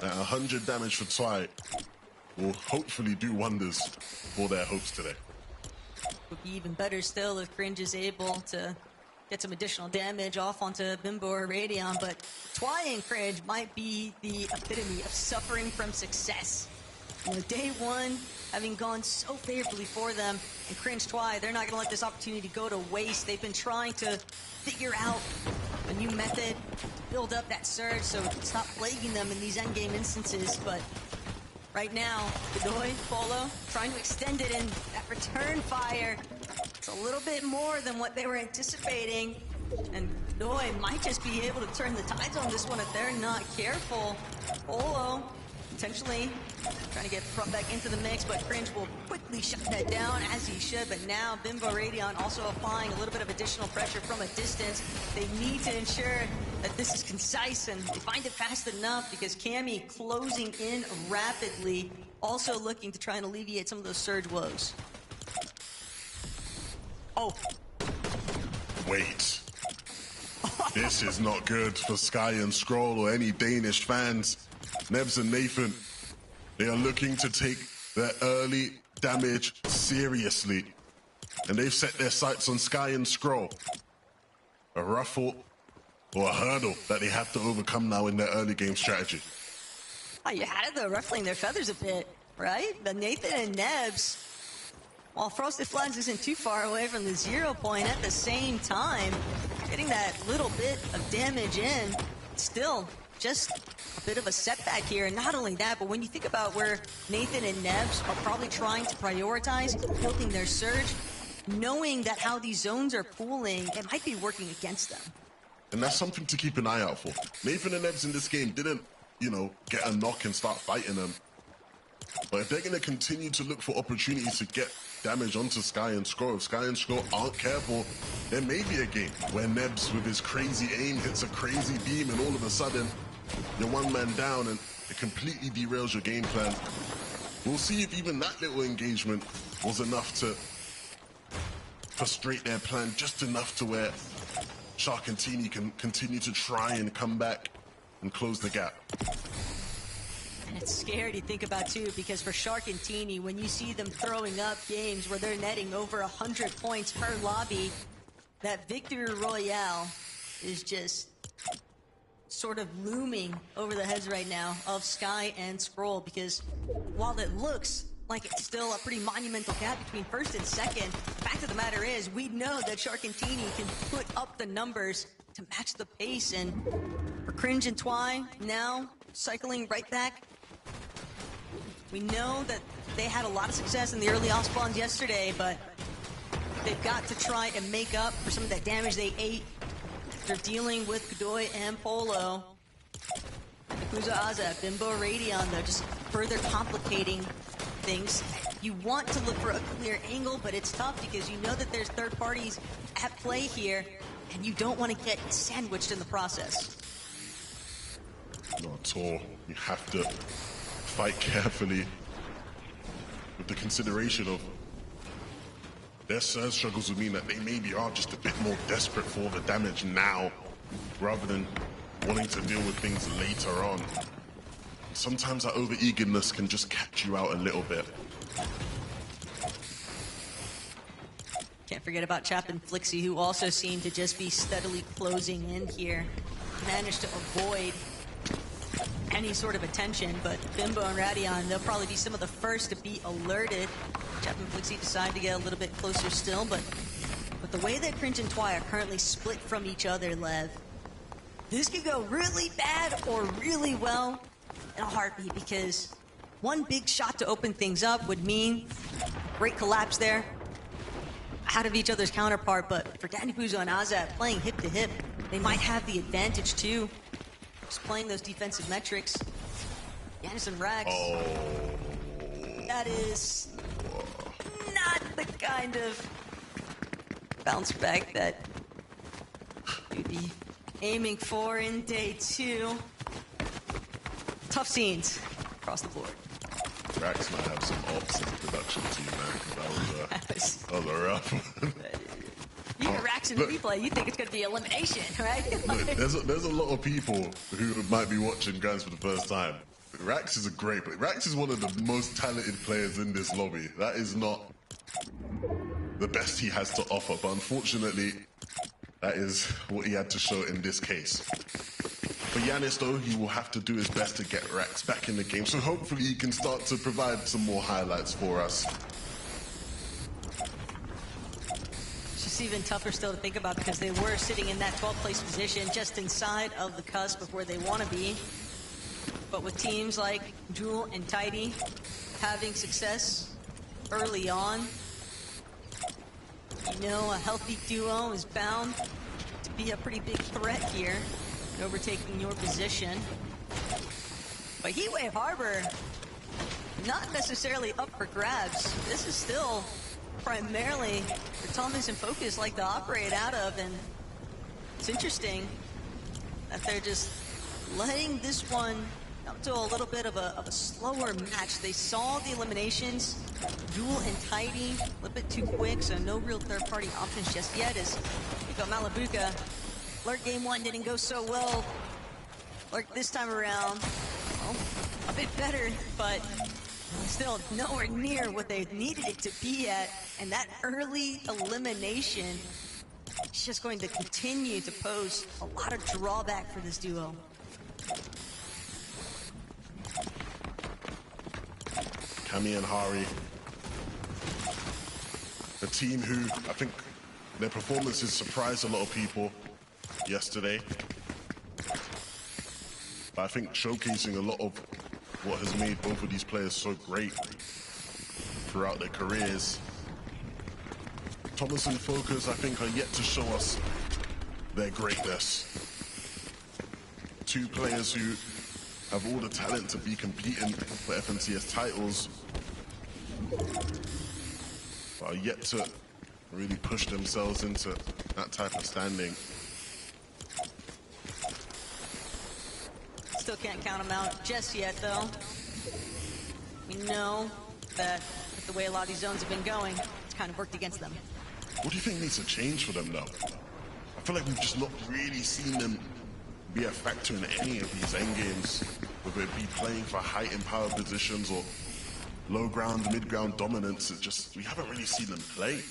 at 100 damage for Twy will hopefully do wonders for their hopes today. Would be even better still if Cringe is able to get some additional damage off onto Bimbo or Radion, but Twy and Cringe might be the epitome of suffering from success. You know, day 1 having gone so favorably for them, and Cringe Twy, they're not going to let this opportunity go to waste. They've been trying to figure out a new method to build up that surge so it's not plaguing them in these endgame instances, but right now, Godoy, Polo, trying to extend it in that return fire. It's a little bit more than what they were anticipating, and Godoy might just be able to turn the tides on this one if they're not careful. Polo potentially trying to get brought back into the mix, but Cringe will quickly shut that down as he should. But now Bimbo Radion also applying a little bit of additional pressure from a distance. They need to ensure that this is concise and they find it fast enough because Cammy closing in rapidly, also looking to try and alleviate some of those surge woes. Oh. Wait. This is not good for Sky and Scroll or any Danish fans. Nebs and Nathan, they are looking to take their early damage seriously. And they've set their sights on Sky and Scroll. A ruffle or a hurdle that they have to overcome now in their early game strategy. Oh, you had it though, ruffling their feathers a bit, right? But Nathan and Nebs, while Frosted Floods isn't too far away from the 0 point, at the same time, getting that little bit of damage in, still just a bit of a setback here. And not only that, but when you think about where Nathan and Nebs are probably trying to prioritize building their surge, knowing that how these zones are pooling, it might be working against them. And that's something to keep an eye out for. Nathan and Nebs in this game didn't, you know, get a knock and start fighting them. But if they're going to continue to look for opportunities to get damage onto Sky and Scroll, if Sky and Scroll aren't careful, there may be a game where Nebs with his crazy aim hits a crazy beam and all of a sudden you're one man down and it completely derails your game plan. We'll see if even that little engagement was enough to frustrate their plan, just enough to where Shark and Teeny can continue to try and come back and close the gap. And it's scary to think about too, because for Shark and Teeny, when you see them throwing up games where they're netting over 100 points per lobby, that victory royale is just sort of looming over the heads right now of Sky and Scroll, because while it looks like it's still a pretty monumental gap between first and second. Fact of the matter is, we know that Sharkantini can put up the numbers to match the pace, and for Cringe and Twy now cycling right back. We know that they had a lot of success in the early off spawns yesterday, but they've got to try and make up for some of that damage they ate. They're dealing with Godoy and Polo. Yakuza Aza, Bimbo Radion, though, just further complicating things. You want to look for a clear angle, but it's tough because you know that there's third parties at play here, and you don't want to get sandwiched in the process. Not at all. You have to fight carefully with the consideration of their surge struggles would mean that they maybe are just a bit more desperate for the damage now, rather than wanting to deal with things later on. Sometimes that over-eagerness can just catch you out a little bit. Can't forget about Chap and Flixie, who also seem to just be steadily closing in here. Managed to avoid any sort of attention, but Bimbo and Radion, they'll probably be some of the first to be alerted. Chap and Flixie decide to get a little bit closer still, but with the way that Cringe and Twy are currently split from each other, Lev, this could go really bad or really well in a heartbeat, because one big shot to open things up would mean great collapse there out of each other's counterpart. But for Danny Puzo and Azat playing hip to hip, they might have the advantage too, just playing those defensive metrics. Yanis and Rax, that is not the kind of bounce back that you'd be aiming for in day two. Tough scenes across the board. Rax might have some ops in the production team, man. That was a rough one. You hear Rax in the replay, you think it's going to be elimination, right? Look, there's a lot of people who might be watching Guns for the first time. Rax is a great player. Rax is one of the most talented players in this lobby. That is not the best he has to offer, but unfortunately, that is what he had to show in this case. For Yanis, though, he will have to do his best to get Rax back in the game, so hopefully he can start to provide some more highlights for us. It's just even tougher still to think about, because they were sitting in that 12th place position just inside of the cusp of where they want to be. But with teams like Jewel and Tidy having success early on, you know a healthy duo is bound to be a pretty big threat here, overtaking your position. But Heatwave Harbor, not necessarily up for grabs. This is still primarily where Thomas and Focus like to operate out of, and it's interesting that they're just letting this one come to a little bit of a slower match. They saw the eliminations, Jewel and Tidy, a little bit too quick, so no real third-party options just yet, as we got Malabuka. Lurk game one didn't go so well. Lurk this time around, well, a bit better, but still nowhere near what they needed it to be at. And that early elimination is just going to continue to pose a lot of drawback for this duo. Cammy and Hari, a team who I think their performances surprised a lot of people yesterday, but I think showcasing a lot of what has made both of these players so great throughout their careers. Thomas and Focus, I think, are yet to show us their greatness. Two players who have all the talent to be competing for FNCS titles, but are yet to really push themselves into that type of standing. Still can't count them out just yet, though. We know that with the way a lot of these zones have been going, it's kind of worked against them. What do you think needs to change for them, though? I feel like we've just not really seen them be a factor in any of these endgames, whether it be playing for height and power positions or low ground, mid ground dominance. It's just, we haven't really seen them play.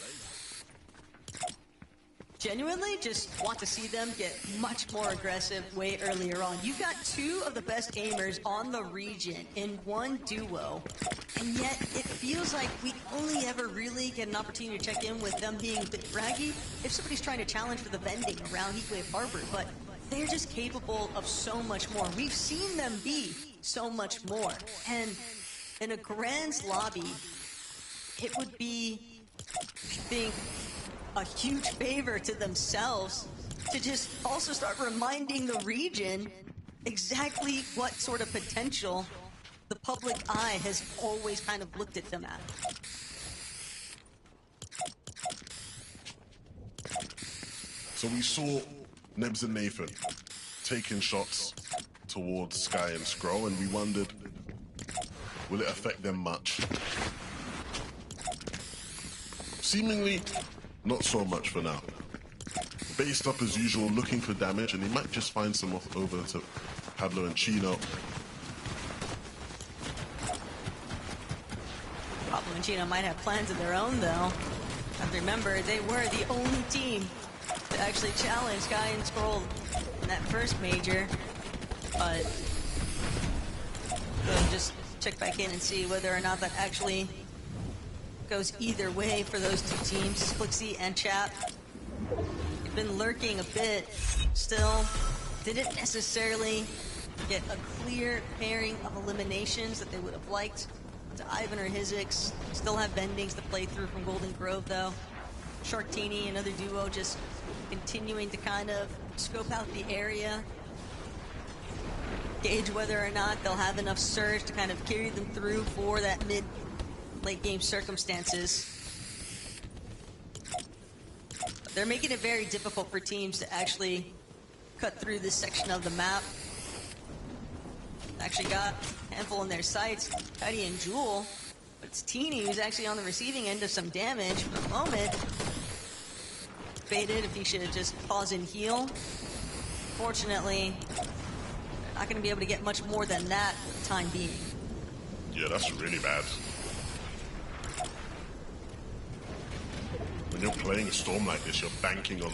genuinely just want to see them get much more aggressive way earlier on. You've got two of the best aimers on the region in one duo, and yet it feels like we only ever really get an opportunity to check in with them being a bit braggy if somebody's trying to challenge for the vending around Heatwave Harbor, but they're just capable of so much more. We've seen them be so much more, and in a Grand's lobby, it would be, I think, a huge favor to themselves to just also start reminding the region exactly what sort of potential the public eye has always kind of looked at them at. So we saw Nebs and Nathan taking shots towards Sky and Scroll, and we wondered, will it affect them much? Seemingly, not so much for now. Based up as usual, looking for damage, and he might just find some off over to Pablo and Chino. Pablo and Chino might have plans of their own, though. And remember, they were the only team to actually challenge Sky and Scroll in that first major. But we'll just check back in and see whether or not that actually goes either way for those two teams, Splixie and Chap. They've been lurking a bit, still didn't necessarily get a clear pairing of eliminations that they would have liked to Ivan or Hizix. Still have bendings to play through from Golden Grove though. Sharktini, another duo, just continuing to kind of scope out the area, gauge whether or not they'll have enough surge to kind of carry them through for that late game circumstances. They're making it very difficult for teams to actually cut through this section of the map. Actually got a handful in their sights, Tidy and Jewel, but it's Teeny who's actually on the receiving end of some damage for the moment. Debated if he should just pause and heal. Fortunately, they're not going to be able to get much more than that for the time being. Yeah, that's really bad. When you're playing a storm like this, you're banking on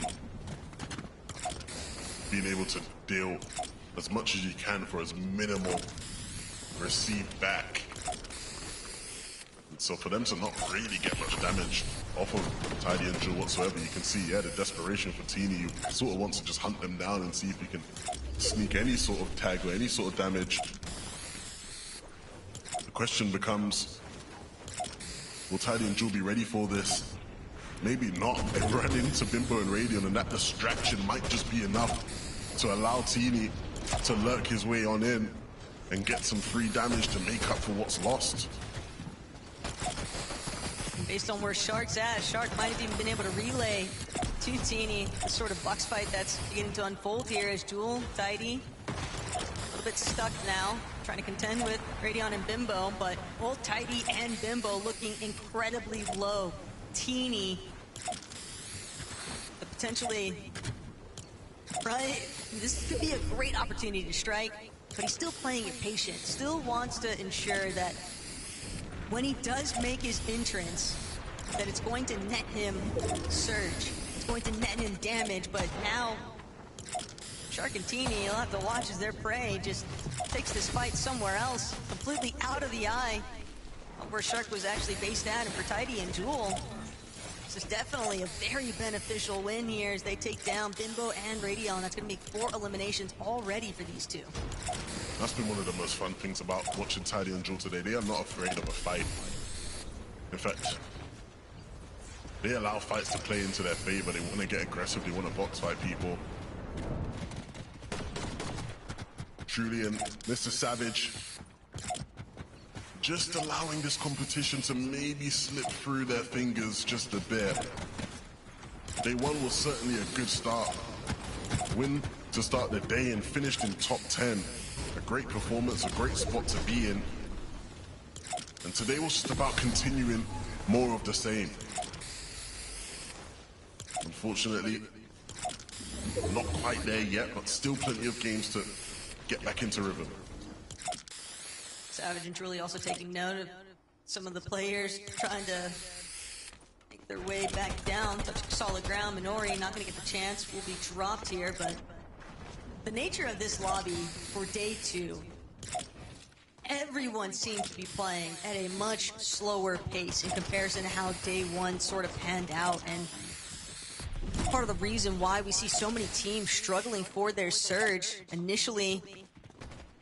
being able to deal as much as you can for as minimal received back. And so for them to not really get much damage off of Tidy and Jewel whatsoever, you can see, yeah, the desperation for Teeny. You sort of want to just hunt them down and see if you can sneak any sort of tag or any sort of damage. The question becomes, will Tidy and Jewel be ready for this? Maybe not. They ran into Bimbo and Radion, and that distraction might just be enough to allow Teeny to lurk his way on in and get some free damage to make up for what's lost. Based on where Shark's at, Shark might have even been able to relay to Teeny the sort of box fight that's beginning to unfold here as Jewel, Tidy, a little bit stuck now, trying to contend with Radion and Bimbo, but both Tidy and Bimbo looking incredibly low. Teeny, potentially, right? This could be a great opportunity to strike, but he's still playing it patient, still wants to ensure that when he does make his entrance, that it's going to net him surge, it's going to net him damage, but now Shark and Teeny, he'll have to watch as their prey just takes this fight somewhere else, completely out of the eye of where Shark was actually based at, and for Tidy and Jewel, this is definitely a very beneficial win here as they take down Bimbo and Radion. That's going to make 4 eliminations already for these two. That's been one of the most fun things about watching Tidy and Jewel today. They are not afraid of a fight. In fact, they allow fights to play into their favor. They want to get aggressive. They want to box fight people. Truly, and Mr. Savage just allowing this competition to maybe slip through their fingers just a bit. Day 1 was certainly a good start. Win to start the day and finished in top 10. A great performance, a great spot to be in. And today was just about continuing more of the same. Unfortunately, not quite there yet, but still plenty of games to get back into rhythm. Savage and Truly also taking note of some of the players trying to make make their way back down, touching solid ground. Minori not going to get the chance, will be dropped here, but the nature of this lobby for day 2, everyone seems to be playing at a much slower pace in comparison to how day 1 sort of panned out, and part of the reason why we see so many teams struggling for their surge. Initially,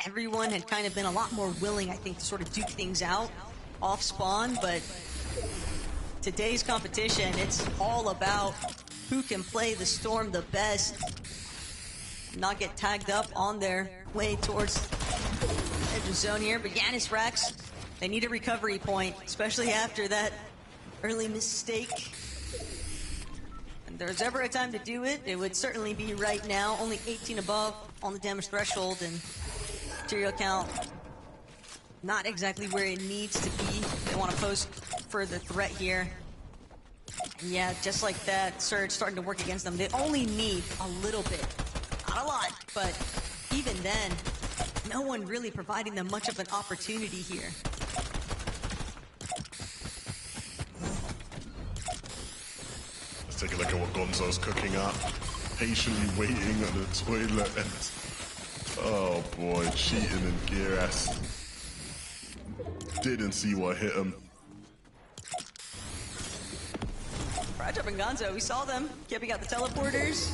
everyone had kind of been a lot more willing, I think, to sort of duke things out off spawn, but today's competition, it's all about who can play the Storm the best, not get tagged up on their way towards the edge of zone here. But Yanis Rex, they need a recovery point, especially after that early mistake. And if there's ever a time to do it, it would certainly be right now. Only 18 above on the damage threshold, and material count not exactly where it needs to be. They want to pose further threat here. And yeah, just like that, Surge starting to work against them. They only need a little bit. Not a lot, but even then, no one really providing them much of an opportunity here. Let's take a look at what Gonzo's cooking up. Patiently waiting on the toilet. And oh boy, cheating and Geras. Didn't see what hit him. Rajab and Gonzo, we saw them camping out the teleporters,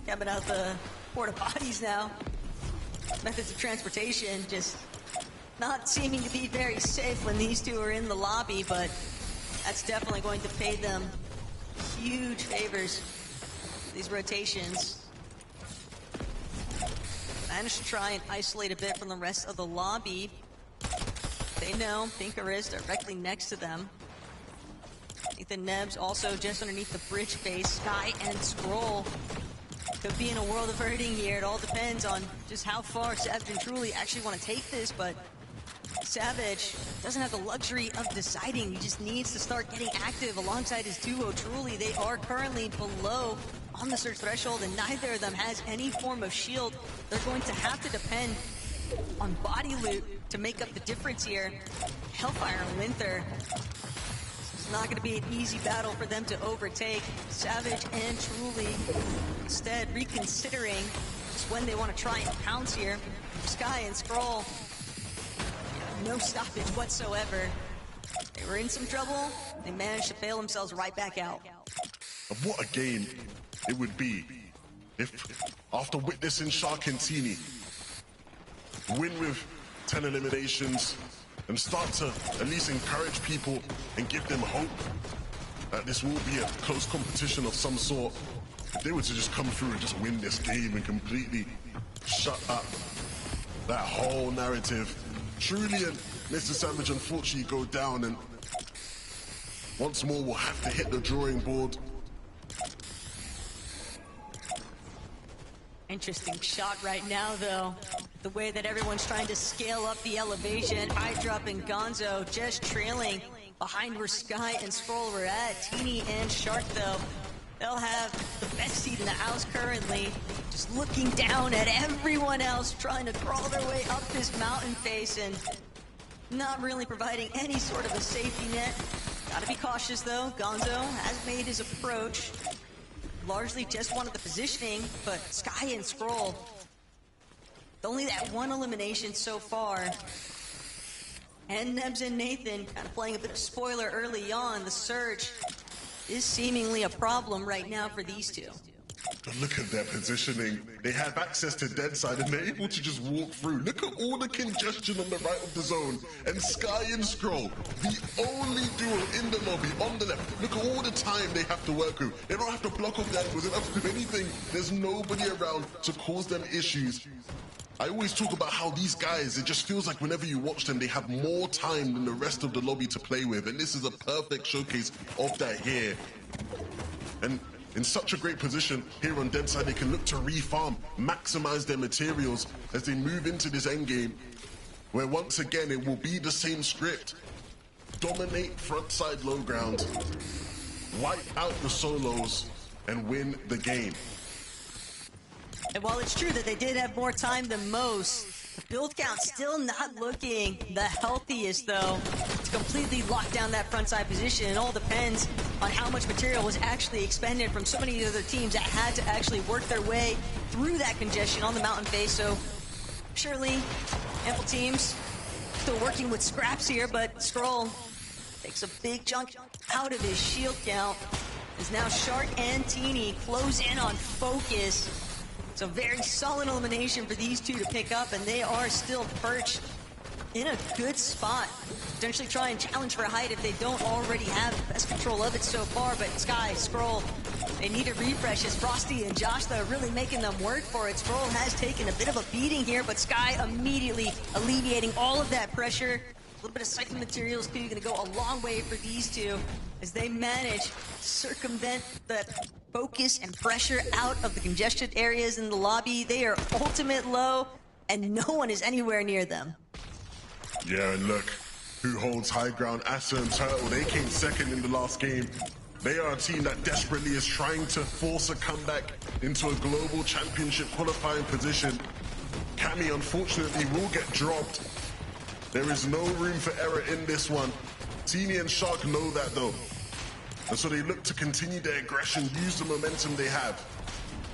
camping out the porta potties now. Methods of transportation just not seeming to be very safe when these two are in the lobby, but that's definitely going to pay them huge favors. These rotations. Managed to try and isolate a bit from the rest of the lobby. They know Pinker is directly next to them. Ethan Nebs also just underneath the bridge face. Sky and Scroll could be in a world of hurting here. It all depends on just how far Savage and Truly actually want to take this, but Savage doesn't have the luxury of deciding. He just needs to start getting active alongside his duo, Truly. They are currently below on the surge threshold, and neither of them has any form of shield. They're going to have to depend on body loot to make up the difference here. Hellfire and Winther. It's not going to be an easy battle for them to overtake. Savage and Truly instead reconsidering just when they want to try and pounce here. Sky and Scroll, no stoppage whatsoever. They were in some trouble. They managed to bail themselves right back out. What a game it would be if, after witnessing Sharkentini win with 10 eliminations and start to at least encourage people and give them hope that this will be a close competition of some sort, if they were to just come through and just win this game and completely shut up that whole narrative, Truly and Mr. Savage unfortunately go down, and once more we'll have to hit the drawing board. Interesting shot right now, though. The way that everyone's trying to scale up the elevation. Hydrop and Gonzo just trailing behind where Sky and Scroll were at. Teeny and Shark, though, they'll have the best seat in the house currently. Just looking down at everyone else trying to crawl their way up this mountain face and not really providing any sort of a safety net. Gotta be cautious, though. Gonzo has made his approach. Largely just wanted the positioning, but Sky and Scroll, only that one elimination so far. And Nebs and Nathan kind of playing a bit of spoiler early on. The surge is seemingly a problem right now for these two. But look at their positioning. They have access to dead side and they're able to just walk through. Look at all the congestion on the right of the zone. And Sky and Scroll, the only duo in the lobby on the left. Look at all the time they have to work with. They don't have to block off the angles. They don't have to do anything. There's nobody around to cause them issues. I always talk about how these guys, it just feels like whenever you watch them, they have more time than the rest of the lobby to play with. And this is a perfect showcase of that here. And in such a great position here on dead side, they can look to refarm, maximize their materials as they move into this endgame, where once again it will be the same script. Dominate frontside low ground, wipe out the solos, and win the game. And while it's true that they did have more time than most, the build count still not looking the healthiest, though, to completely lock down that frontside position. It all depends on how much material was actually expended from so many other teams that had to actually work their way through that congestion on the mountain face. So surely ample teams still working with scraps here, but Scroll takes a big chunk out of his shield count. As now Shark and Teeny close in on Focus. It's a very solid elimination for these two to pick up, and they are still perched in a good spot. Potentially try and challenge for a height if they don't already have the best control of it so far, but Sky, Scroll, they need a refresh as Frosty and Josh, though, really making them work for it. Scroll has taken a bit of a beating here, but Sky immediately alleviating all of that pressure. A little bit of siphon materials, too, going to go a long way for these two as they manage to circumvent the focus and pressure out of the congested areas in the lobby. They are ultimate low, and no one is anywhere near them. Yeah, and look, who holds high ground? Asa and Turtle, they came second in the last game. They are a team that desperately is trying to force a comeback into a global championship qualifying position. Cammy, unfortunately, will get dropped. There is no room for error in this one. Teeny and Shark know that, though. And so they look to continue their aggression, use the momentum they have.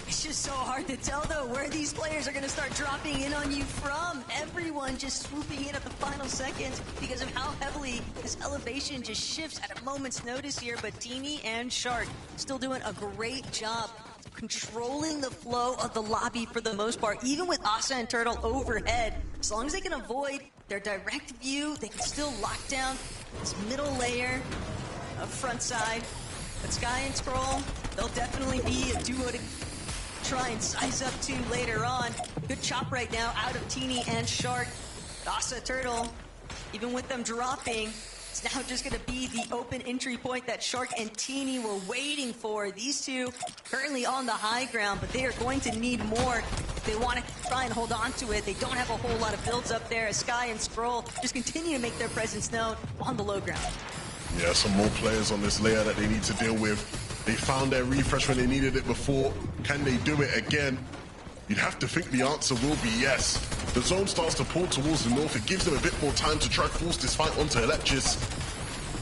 It's just so hard to tell, though, where these players are going to start dropping in on you from. Everyone just swooping in at the final second because of how heavily this elevation just shifts at a moment's notice here. But Teeny and Shark still doing a great job controlling the flow of the lobby for the most part, even with Asa and Turtle overhead. As long as they can avoid their direct view, they can still lock down this middle layer of front side. But Sky and Scroll, they'll definitely be a duo to try and size up to later on. Good chop right now out of Teeny and Shark. But Asa, Turtle, even with them dropping, it's now just going to be the open entry point that Shark and Teeny were waiting for. These two currently on the high ground, but they are going to need more if they want to try and hold on to it. They don't have a whole lot of builds up there as Sky and Scroll just continue to make their presence known on the low ground. Yeah, some more players on this layer that they need to deal with. They found their refresh when they needed it before. Can they do it again? You'd have to think the answer will be yes. The zone starts to pull towards the north. It gives them a bit more time to try to force this fight onto Electris.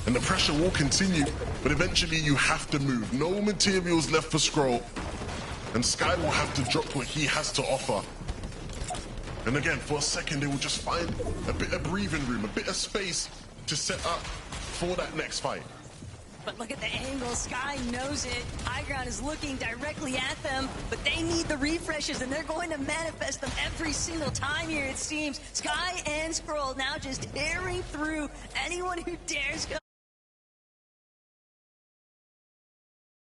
And the pressure will continue, but eventually you have to move. No materials left for Scroll. And Sky will have to drop what he has to offer. And again, for a second, they will just find a bit of breathing room, a bit of space to set up for that next fight. But look at the angle. Sky knows it. High ground is looking directly at them, but they need the refreshes, and they're going to manifest them every single time here, it seems. Sky and Scroll now just tearing through anyone who dares come